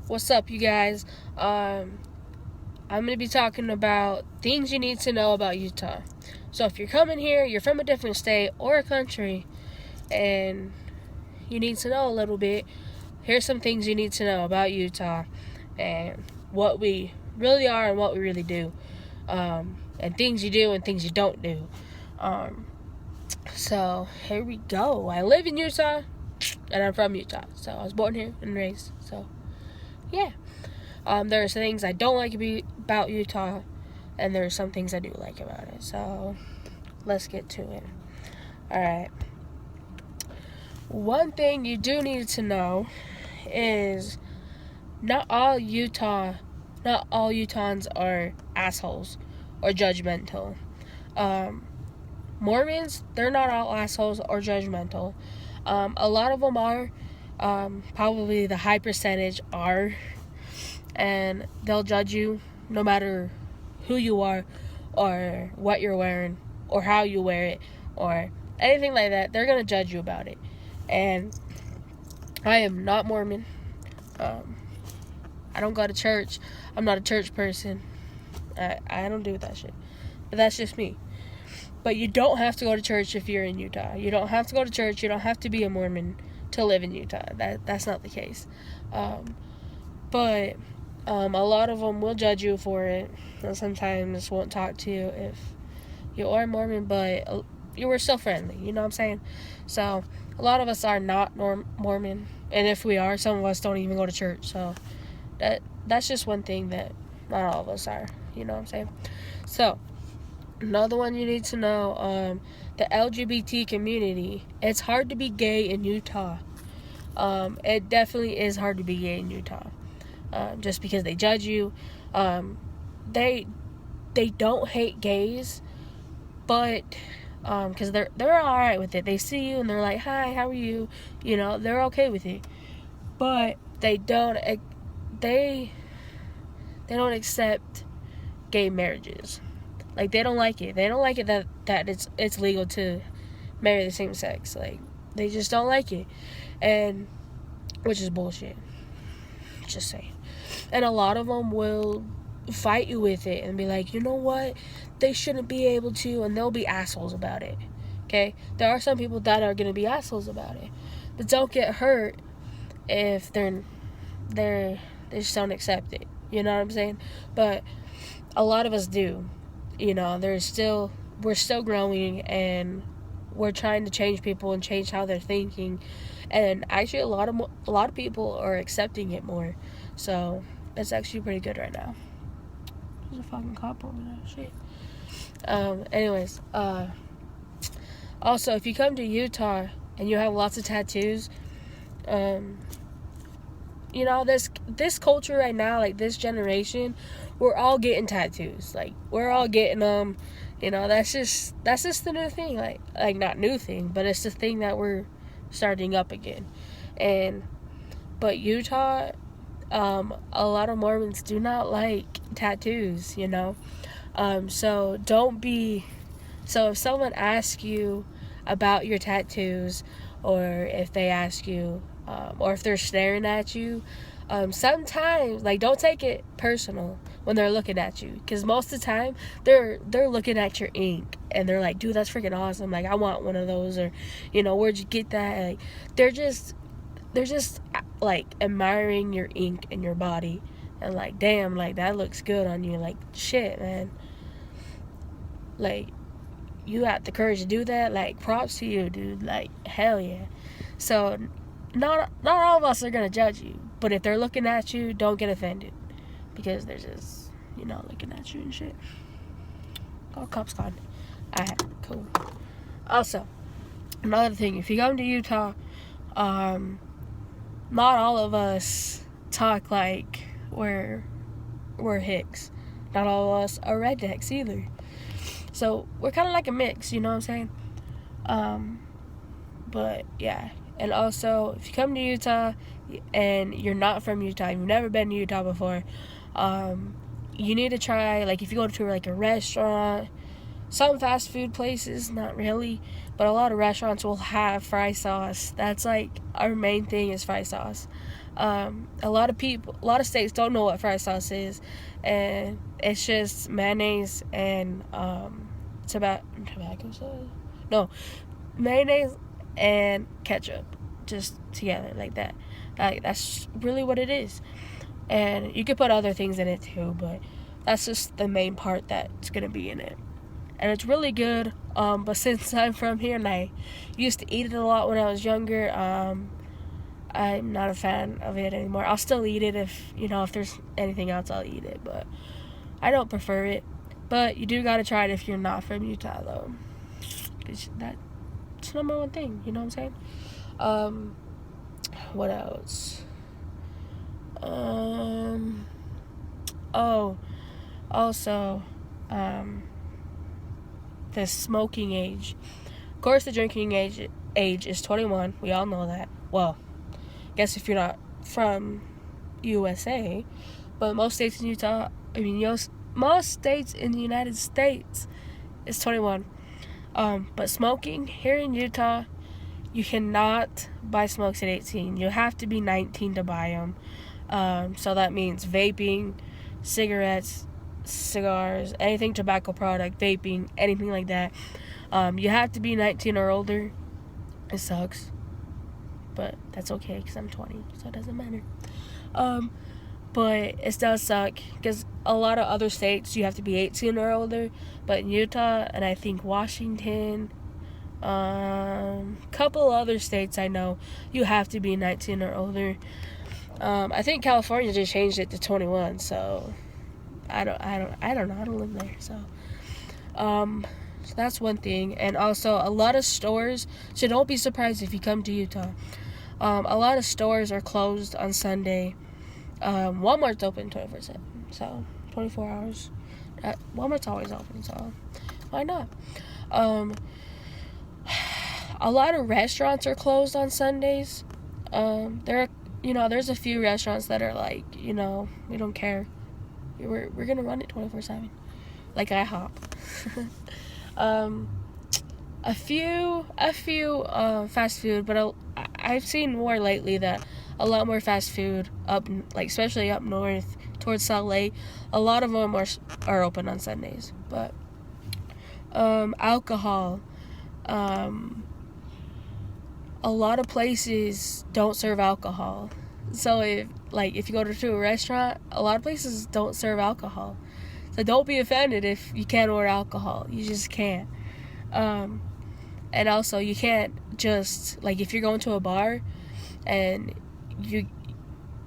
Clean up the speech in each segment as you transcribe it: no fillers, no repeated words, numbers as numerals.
What's up, you guys? I'm going to be talking about things you need to know about Utah. So, if you're coming here, you're from a different state or a country, and you need to know a little bit, here's some things you need to know about Utah and what we really are and what we really do, and things you do and things you don't do. So, here we go. I live in Utah, and I'm from Utah. So, I was born here and raised. So, yeah. There's things I don't like about Utah, and there's some things I do like about it. So, let's get to it. Alright. One thing you do need to know is not all Utahns are assholes or judgmental. Mormons, they're not all assholes or judgmental. A lot of them are. Probably the high percentage are. And they'll judge you no matter who you are or what you're wearing or how you wear it or anything like that. They're going to judge you about it. And I am not Mormon. I don't go to church. I'm not a church person. I don't do that shit. But that's just me. But you don't have to go to church if you're in Utah. You don't have to go to church. You don't have to be a Mormon to live in Utah. That's not the case. But a lot of them will judge you for it, and sometimes won't talk to you if you are Mormon, but you were still friendly, you know what I'm saying? So, a lot of us are not Mormon, and if we are, some of us don't even go to church, so that's just one thing that not all of us are, you know what I'm saying? So, another one you need to know, the LGBT community. It's hard to be gay in Utah. It definitely is hard to be gay in Utah. Just because they judge you. They don't hate gays, but because they're all right with it. They see you and they're like, "Hi, how are you?" You know, they're okay with it. But they don't accept gay marriages. Like, they don't like it. They don't like it that it's legal to marry the same sex. Like, they just don't like it, and which is bullshit. Just saying. And a lot of them will fight you with it and be like, you know what, they shouldn't be able to, and they'll be assholes about it. Okay, there are some people that are gonna be assholes about it, but don't get hurt if they just don't accept it. You know what I'm saying? But a lot of us do. You know, we're still growing, and we're trying to change people and change how they're thinking. And actually, a lot of people are accepting it more. So it's actually pretty good right now. There's a fucking cop over there. Shit. Anyways, also, if you come to Utah and you have lots of tattoos, you know, this culture right now, like this generation, we're all getting tattoos. Like, we're all getting them. You know, that's just the new thing. Like not new thing, but it's the thing that we're starting up again. But Utah, a lot of Mormons do not like tattoos, you know. So if someone asks you about your tattoos, or if they ask you, or if they're staring at you, sometimes, like, don't take it personal when they're looking at you, because most of the time they're looking at your ink and they're like, dude, that's freaking awesome, like, I want one of those, or, you know, where'd you get that? Like, they're just like admiring your ink and your body, and like, damn, like, that looks good on you. Like, shit, man, like, you got the courage to do that. Like, props to you, dude. Like, hell yeah. So not all of us are gonna judge you, but if they're looking at you, don't get offended, because they're just, you know, looking at you and shit. Oh, cops gone. Alright, cool. Also, another thing, if you come to Utah, not all of us talk like we're Hicks. Not all of us are rednecks either. So we're kind of like a mix, you know what I'm saying? But yeah. And also, if you come to Utah and you're not from Utah, you've never been to Utah before, you need to try, like, if you go to like a restaurant, Some fast food places, not really, but a lot of restaurants will have fry sauce. That's like our main thing is fry sauce. A lot of states don't know what fry sauce is, and it's just mayonnaise and tobacco sauce. No, mayonnaise and ketchup, just together like that. Like that's really what it is. And you could put other things in it too, but that's just the main part that's gonna be in it. And it's really good. But since I'm from here and I used to eat it a lot when I was younger, I'm not a fan of it anymore. I'll still eat it if there's anything else, I'll eat it, but I don't prefer it. But you do gotta try it if you're not from Utah, though. That's the number one thing. You know what I'm saying? What else? Oh, also, the smoking age. Of course, the drinking age is 21. We all know that. Well, guess if you're not from USA, but most states in Utah, most states in the United States is 21. But smoking here in Utah, you cannot buy smokes at 18. You have to be 19 to buy them. So that means vaping, cigarettes, cigars, anything tobacco product, vaping, anything like that. You have to be 19 or older. It sucks, but that's okay because I'm 20, so it doesn't matter. But it does suck because a lot of other states you have to be 18 or older, but in Utah and I think Washington, couple other states I know, you have to be 19 or older. I think California just changed it to 21, so I don't know. I don't live there, so that's one thing. And also a lot of stores, so don't be surprised if you come to Utah. A lot of stores are closed on Sunday. Walmart's open 24/7, so 24 hours. Walmart's always open, so why not? A lot of restaurants are closed on Sundays. There's a few restaurants that are like, we don't care. We're gonna run it 24/7, like IHOP. A few fast food, but I've seen more lately that a lot more fast food especially up north towards Salt Lake. A lot of them are open on Sundays, but alcohol. A lot of places don't serve alcohol. So if you go to a restaurant, a lot of places don't serve alcohol. So don't be offended if you can't order alcohol. You just can't. And also you can't just, if you're going to a bar and you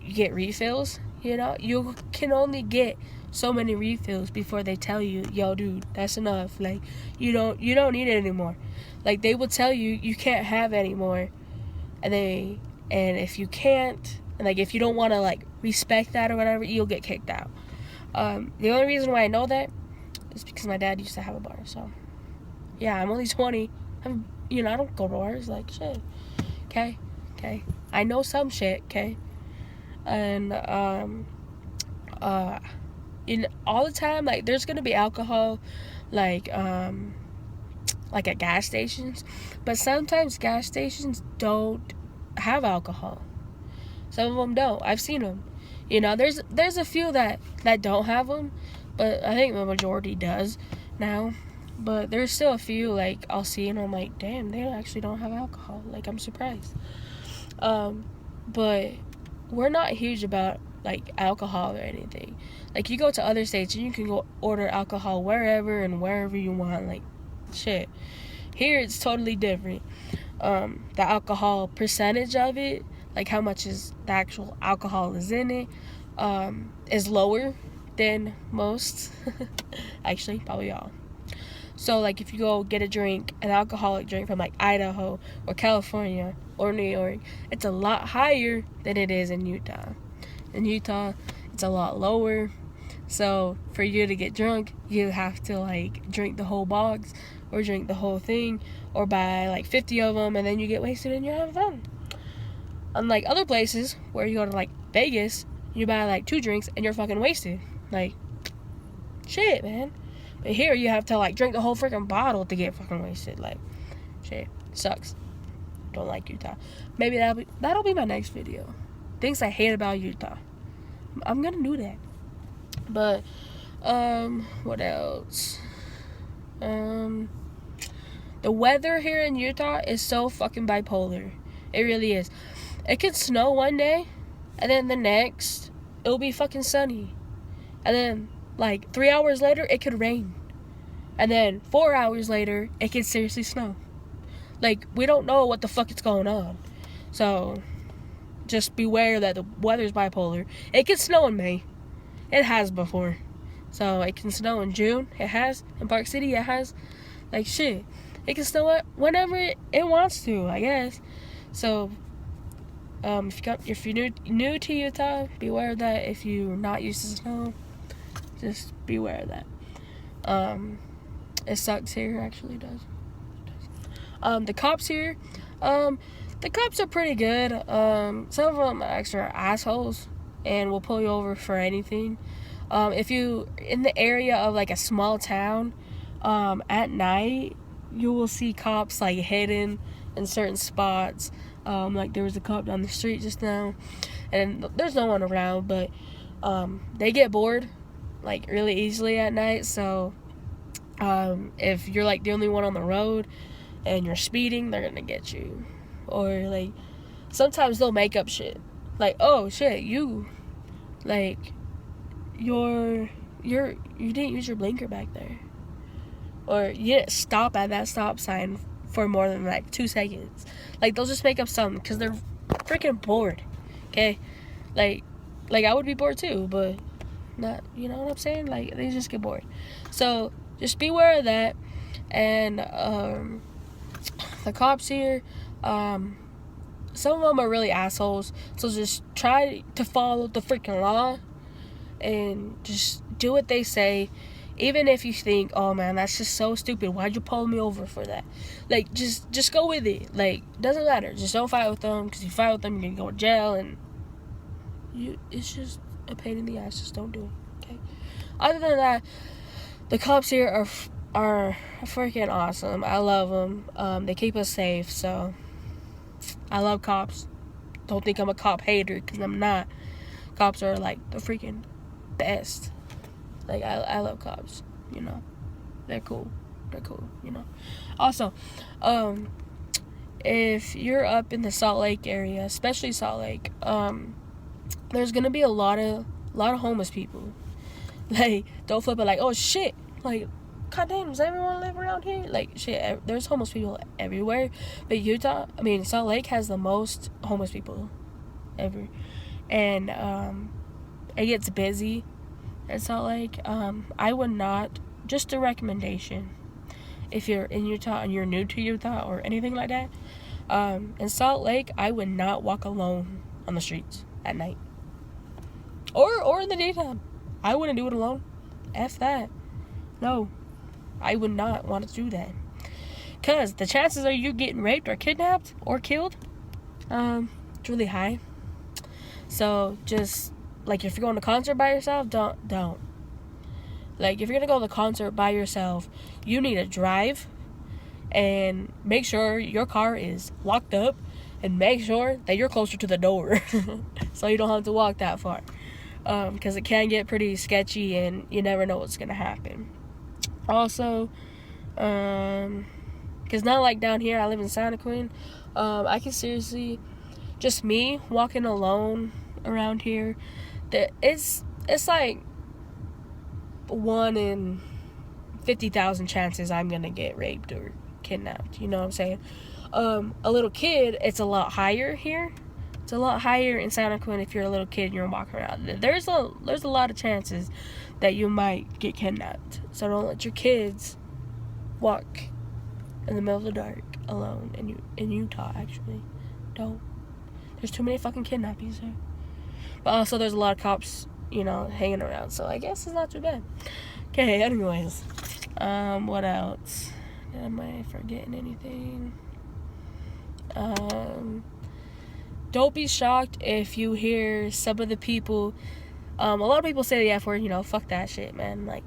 get refills, you can only get so many refills before they tell you, yo dude, that's enough. You don't need it anymore. They will tell you you can't have any more. And if you can't, and if you don't want to respect that or whatever, you'll get kicked out. The only reason why I know that is because my dad used to have a bar. So yeah, I'm only 20. I don't go to bars, shit. Okay. I know some shit, okay? And all the time, there's gonna be alcohol, at gas stations, but sometimes gas stations don't have alcohol. Some of them don't. I've seen them. There's a few that don't have them, but I think the majority does now. But there's still a few I'll see and I'm like, damn, they actually don't have alcohol. I'm surprised. But we're not huge about alcohol or anything. You go to other states and you can go order alcohol wherever and wherever you want. Shit. Here it's totally different. The alcohol percentage of it, how much is the actual alcohol is in it, is lower than most. Actually, probably all. So if you go get an alcoholic drink from Idaho or California or New York, it's a lot higher than it is in Utah. In Utah, it's a lot lower. So for you to get drunk, you have to drink the whole box or drink the whole thing or buy 50 of them and then you get wasted and you're having fun. Unlike other places where you go to Vegas, you buy 2 drinks and you're fucking wasted. Shit, man. But here you have to like drink the whole freaking bottle to get fucking wasted. Like, shit, sucks. Don't like Utah. Maybe that'll be my next video. Things I hate about Utah. I'm gonna do that. But what else? The weather here in Utah is so fucking bipolar. It really is. It could snow one day, and then the next it'll be fucking sunny, and then like 3 hours later it could rain, and then 4 hours later it could seriously snow. Like, we don't know what the fuck is going on. So just beware that the weather's bipolar. It can snow in May. It has before. So it can snow in June. It has. In Park City it has. Like, shit. It can snow whenever it wants to, I guess. So if you're new to Utah, beware of that. If you're not used to snow, just beware of that. It sucks here, actually does. The cops here, the cops are pretty good. Some of them actually are assholes and will pull you over for anything. If you in the area of like a small town, at night, you will see cops like hidden in certain spots. Like there was a cop down the street just now, and there's no one around, but they get bored like really easily at night. So if you're like the only one on the road and you're speeding, they're gonna get you. Or like sometimes they'll make up shit like, oh shit, you didn't use your blinker back there, or you didn't stop at that stop sign for more than like 2 seconds. Like, they'll just make up something because they're freaking bored. Okay, like I would be bored too, but not, you know what I'm saying? Like, they just get bored. So just beware of that. And the cops here, some of them are really assholes. So just try to follow the freaking law and just do what they say. Even if you think, oh man, that's just so stupid, why'd you pull me over for that? Like, just go with it. Like, doesn't matter. Just don't fight with them, because if you fight with them, you're gonna go to jail, and it's just a pain in the ass. Just don't do it, okay? Other than that, the cops here are freaking awesome. I love them. They keep us safe, so I love cops. Don't think I'm a cop hater, because I'm not. Cops are like the freaking best. Like, I love cops, you know. They're cool, you know. Also, if you're up in the Salt Lake area, especially Salt Lake, there's gonna be a lot of homeless people. Like, don't flip it like, oh shit, like, god damn, does everyone live around here? Like, shit, there's homeless people everywhere. But Salt Lake has the most homeless people ever. And it gets busy at Salt Lake. I would not, just a recommendation, if you're in Utah and you're new to Utah or anything like that, in Salt Lake, I would not walk alone on the streets at night. Or in the daytime. I wouldn't do it alone. F that. No. I would not want to do that. Because the chances of you getting raped or kidnapped or killed, it's really high. So just, like, if you're going to concert by yourself, don't. Like, if you're gonna go to the concert by yourself, you need to drive and make sure your car is locked up, and make sure that you're closer to the door so you don't have to walk that far, because it can get pretty sketchy and you never know what's gonna happen. Also, because not like down here, I live in Santa Queen, I can seriously, just me walking alone around here, it's like 1 in 50,000 chances I'm gonna get raped or kidnapped. You know what I'm saying? A little kid, it's a lot higher here. It's a lot higher in Santa Quinn if you're a little kid and you're walking around. There's a lot of chances that you might get kidnapped. So don't let your kids walk in the middle of the dark alone in Utah. Actually, don't. There's too many fucking kidnappings here. But also, there's a lot of cops, you know, hanging around, so I guess it's not too bad. Okay, anyways, what else? Am I forgetting anything? Don't be shocked if you hear some of the people, a lot of people say the F word, you know, fuck that shit, man. Like,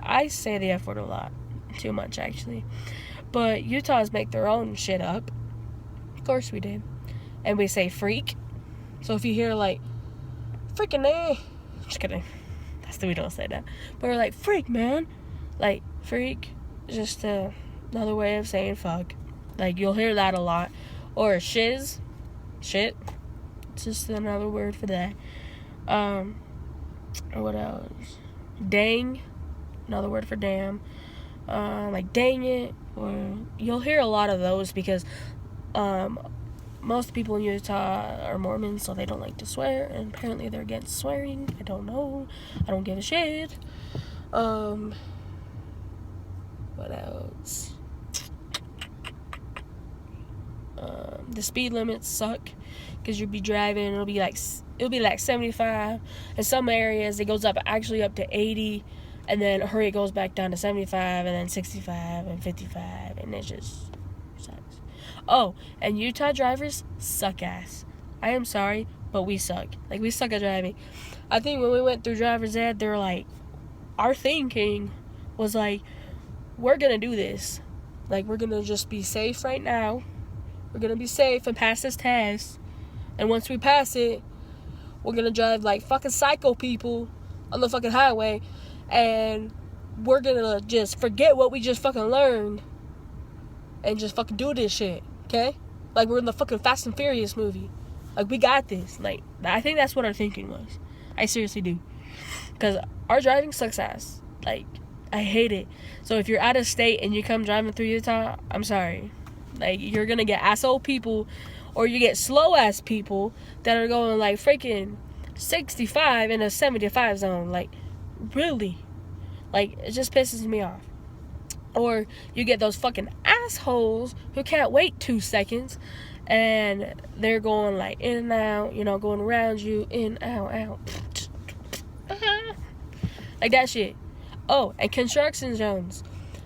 I say the F word a lot. Too much, actually. But Utahs make their own shit up. Of course we did. And we say freak. So if you hear, like, freaking eh. Just kidding. We don't say that. But we're like, freak, man. Like, freak is just another way of saying fuck. Like, you'll hear that a lot. Or shiz. Shit. It's just another word for that. What else? Dang. Another word for damn. Like, dang it. Or you'll hear a lot of those because most people in Utah are Mormons, so they don't like to swear, and apparently they're against swearing. I don't know. I don't give a shit. What else? The speed limits suck because you'll be driving, it'll be like 75. In some areas it goes up to 80, and then hurry, it goes back down to 75, and then 65 and 55, and it just sucks. Oh, and Utah drivers suck ass. I am sorry, but we suck. Like, we suck at driving. I think when we went through driver's ed, they're like, our thinking was like, we're gonna do this. Like, we're gonna just be safe right now. We're gonna be safe and pass this test. And once we pass it, we're gonna drive like fucking psycho people on the fucking highway. And we're gonna just forget what we just fucking learned and just fucking do this shit, okay? Like, we're in the fucking Fast and Furious movie. Like, we got this. Like, I think that's what our thinking was. I seriously do. Because our driving sucks ass. Like, I hate it. So if you're out of state and you come driving through Utah, I'm sorry. Like, you're gonna get asshole people, or you get slow ass people that are going like freaking 65 in a 75 zone. Like, really? Like, it just pisses me off. Or you get those fucking assholes who can't wait 2 seconds, and they're going like in and out, going around you, in, out. Like that shit. Oh, and construction zones.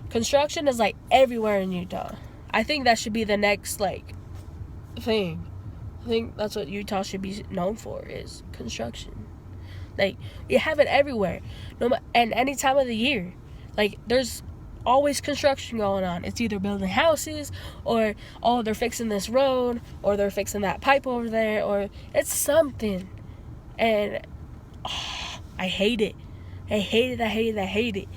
Construction is like everywhere in Utah. I think that should be the next like thing. I think that's what Utah should be known for, is construction. Like, you have it everywhere, and any time of the year. Like, there's always construction going on. It's either building houses, or they're fixing this road, or they're fixing that pipe over there, or it's something. And I hate it. I hate it.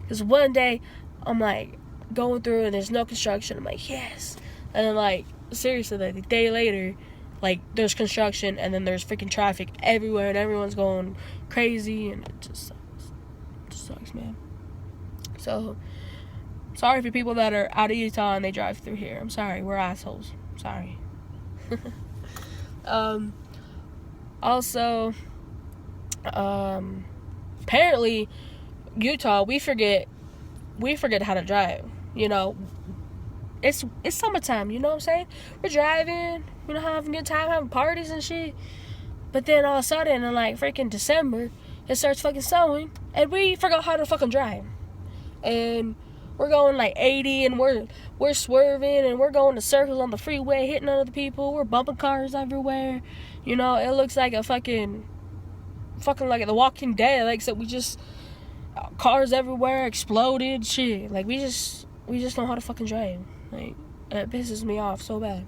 Because one day I'm like going through and there's no construction. I'm like, yes. And then, like, seriously, like a day later, like, there's construction, and then there's freaking traffic everywhere, and everyone's going crazy, and it just sucks. It just sucks, man. So, sorry for people that are out of Utah and they drive through here. I'm sorry. We're assholes. Sorry. Also, apparently, Utah, we forget how to drive. It's summertime, you know what I'm saying? We're driving, having a good time, having parties and shit. But then all of a sudden, in like freaking December, it starts fucking snowing, and we forgot how to fucking drive. And we're going like 80, and we're swerving, and we're going to circles on the freeway, hitting other people. We're bumping cars everywhere. It looks like a fucking like The Walking Dead. Like, so we just cars everywhere, exploded, shit. Like, we just know how to fucking drive. Like, it pisses me off so bad.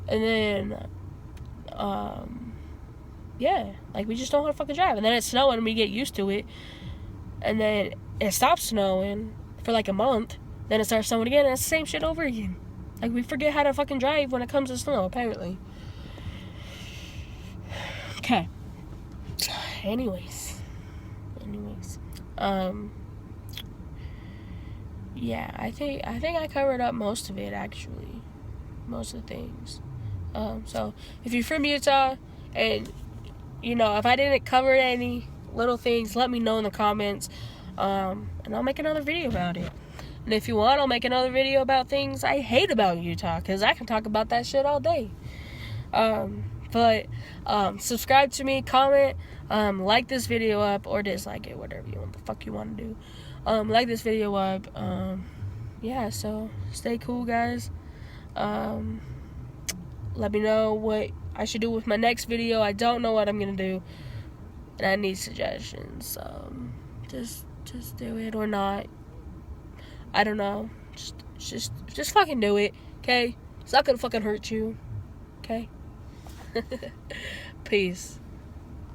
And then, yeah, like, we just know how to fucking drive. And then it's snowing, and we get used to it. And then it stops snowing for like a month. Then it starts snowing again, and it's the same shit over again. Like, we forget how to fucking drive when it comes to snow, apparently. Okay. Anyways. Yeah, I think I covered up most of it, actually. Most of the things. So, if you're from Utah, and, if I didn't cover any little things, let me know in the comments, and I'll make another video about it. And if you want, I'll make another video about things I hate about Utah, because I can talk about that shit all day. But subscribe to me, comment, like this video up, or dislike it, whatever the fuck you want to do. Like this video up. Yeah, so stay cool, guys. Let me know what I should do with my next video. I don't know what I'm gonna do, and I need suggestions. Just Just do it or not. I don't know. Just fucking do it, okay? It's not gonna fucking hurt you, okay? Peace.